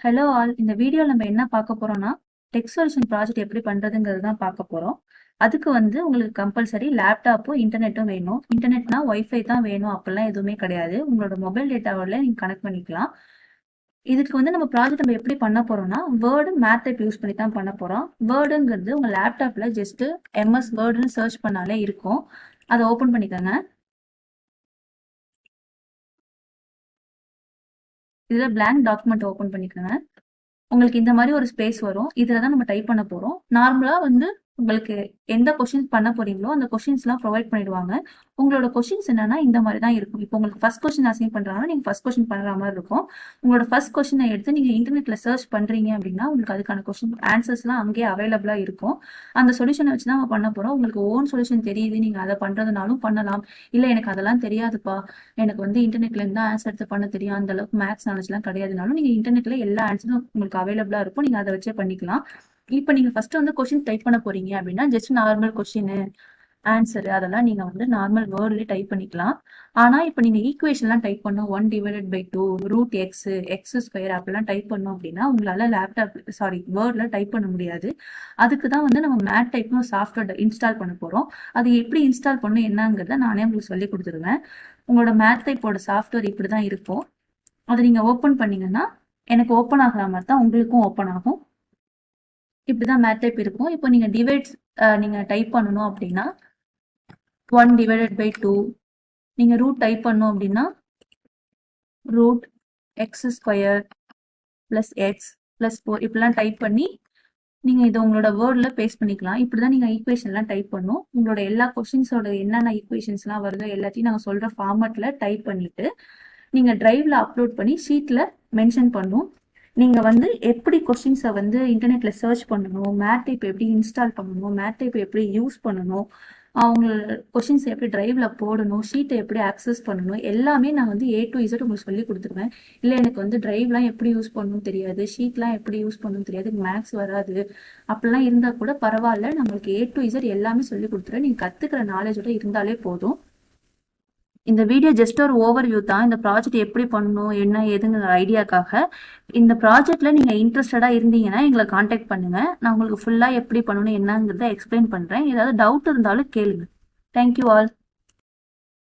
Hello all. இந்த வீடியோல நம்ம என்ன பார்க்க போறோம்னா, டெக் சொல்யூஷன் ப்ராஜெக்ட் எப்படி பண்றதுங்கிறது தான் பார்க்க போறோம். அதுக்கு வந்து உங்களுக்கு கம்பல்சரி லேப்டாப்பும், இன்டர்நெட்டும் வேணும். இன்டர்நெட்னா வைஃபை தான் வேணும் அப்படிலாம் எதுவுமே கிடையாது. உங்களோட மொபைல் டேட்டாவோட நீங்க கனெக்ட் பண்ணிக்கலாம். இதுக்கு வந்து நம்ம ப்ராஜெக்ட் நம்ம எப்படி பண்ண போறோம்னா, வேர்டு, மேத் டைப் யூஸ் பண்ணி தான் பண்ண போறோம். வேர்டுங்கிறது உங்க லேப்டாப்ல ஜஸ்ட் எம்எஸ் வேர்டுன்னு சர்ச் பண்ணாலே இருக்கும். அதை ஓபன் பண்ணிக்கோங்க. இதுல blank டாக்குமெண்ட் ஓபன் பண்ணிக்கோங்க. உங்களுக்கு இந்த மாதிரி ஒரு ஸ்பேஸ் வரும். இதுல தான் நம்ம டைப் பண்ண போறோம். நார்மலா வந்து உங்களுக்கு எந்த கொஸ்டின்ஸ் பண்ண போறீங்களோ அந்த கொஸ்டின்ஸ்லாம் ப்ரொவைட் பண்ணிடுவாங்க. உங்களோட கொஸ்டின்ஸ் என்னன்னா இந்த மாதிரி தான் இருக்கும். இப்போ உங்களுக்கு ஃபர்ஸ்ட் கொஸ்டின் அசைன் பண்றாங்கன்னா நீங்க ஃபர்ஸ்ட் கொஸ்டின் பண்ற மாதிரி இருக்கும். உங்களோட ஃபர்ஸ்ட் கொஸ்டினை எடுத்து நீங்க இன்டர்நெட்ல சர்ச் பண்றீங்க அப்படின்னா உங்களுக்கு அதுக்கான கொஸ்டின் ஆன்சர்ஸ்லாம் அங்கேயே அவைலபிளா இருக்கும். அந்த சொல்யூஷனை வச்சு தான் நம்ம பண்ண போறோம். உங்களுக்கு ஓன் சொல்யூஷன் தெரியுது, நீங்க அதை பண்றதுனாலும் பண்ணலாம். இல்ல எனக்கு அதெல்லாம் தெரியாதுப்பா, எனக்கு வந்து இன்டர்நெட்ல இருந்து ஆன்சர் எடுத்து பண்ண தெரியும், அந்த அளவுக்கு மேக்ஸ் நாலேஜ்லாம் கிடையாதுனாலும் நீங்க இன்டர்நெட்ல எல்லா ஆன்சரும் உங்களுக்கு அவைலபிளா இருக்கும். நீங்க அதை வச்சே பண்ணிக்கலாம். இப்ப நீங்க ஃபர்ஸ்ட் வந்து கொஸ்டின் டைப் பண்ண போறீங்க அப்படின்னா ஜஸ்ட் நார்மல் கொஸ்டின் ஆன்சர் அதெல்லாம் நீங்க வந்து நார்மல் வேர்ட்லயே டைப் பண்ணிக்கலாம். ஆனா இப்ப நீங்க ஈக்குவேஷன்லாம் டைப் பண்ணும் 1/2 ரூட் எக்ஸ் எக்ஸ் ஸ்கொயர் அப்படிலாம் டைப் பண்ணோம் அப்படின்னா உங்களால வேர்ட்ல டைப் பண்ண முடியாது. அதுக்கு தான் வந்து நம்ம மேட் டைப்னு சாஃப்ட்வேர் இன்ஸ்டால் பண்ண போறோம். அது எப்படி இன்ஸ்டால் பண்ணணும் என்னங்கிறத நானே உங்களுக்கு சொல்லி கொடுத்துருவேன். உங்களோட மேட் டைப்போட சாஃப்ட்வேர் இப்படிதான் இருக்கும். அதை நீங்க ஓபன் பண்ணீங்கன்னா எனக்கு ஓப்பன் ஆகிற மாதிரி தான் உங்களுக்கும் ஓப்பன் ஆகும். இப்படிதான் மேட் டைப் இருக்கும். இப்போ நீங்க டிவைட்ஸ் நீங்க டைப் பண்ணணும் அப்படின்னா 1/2 நீங்க ரூட் டைப் பண்ணணும் அப்படின்னா root x square plus x plus 4 இப்படிலாம் டைப் பண்ணி நீங்க இதை உங்களோட வேர்ட்ல பேஸ்ட் பண்ணிக்கலாம். இப்படிதான் நீங்க ஈக்குவேஷன்லாம் டைப் பண்ணும். உங்களோட எல்லா கொஸ்டின்ஸோட என்னென்ன ஈக்குவேஷன்ஸ்லாம் வருதோ எல்லாத்தையும் நாங்க சொல்ற ஃபார்மேட்ல டைப் பண்ணிட்டு நீங்க டிரைவ்ல அப்லோட் பண்ணி ஷீட்ல மென்ஷன் பண்ணும். நீங்க வந்து எப்படி கொஸ்டின்ஸை வந்து இன்டர்நெட்ல சர்ச் பண்ணணும், மேட் டைப் எப்படி இன்ஸ்டால் பண்ணணும், மேட் டைப் எப்படி யூஸ் பண்ணணும், அவங்களோட கொஸ்டின்ஸ் எப்படி டிரைவ்ல போடணும், ஷீட்டை எப்படி ஆக்சஸ் பண்ணணும், எல்லாமே நான் வந்து A to Z உங்களுக்கு சொல்லி கொடுத்துருவேன். இல்லை எனக்கு வந்து டிரைவ்லாம் எப்படி யூஸ் பண்ணணும் தெரியாது, ஷீட்லாம் எப்படி யூஸ் பண்ணணும் தெரியாது, மேக்ஸ் வராது அப்படிலாம் இருந்தா கூட பரவாயில்ல, நம்மளுக்கு A to Z எல்லாமே சொல்லி கொடுத்துருவேன். நீங்க கத்துக்கிற நாலேஜோட இருந்தாலே போதும். இந்த வீடியோ ஜஸ்ட் ஒரு ஓவர்வியூ தான். இந்த ப்ராஜெக்ட் எப்படி பண்ணணும் என்ன ஏதுங்கிற ஐடியாக்காக. இந்த ப்ராஜெக்ட்ல நீங்க இன்ட்ரெஸ்டடா இருந்தீங்கன்னா எங்களை காண்டாக்ட் பண்ணுங்க. நான் உங்களுக்கு ஃபுல்லா எப்படி பண்ணணும் என்னங்கிறத எக்ஸ்பிளைன் பண்றேன். ஏதாவது டவுட் இருந்தாலும் கேளுங்க. Thank you all.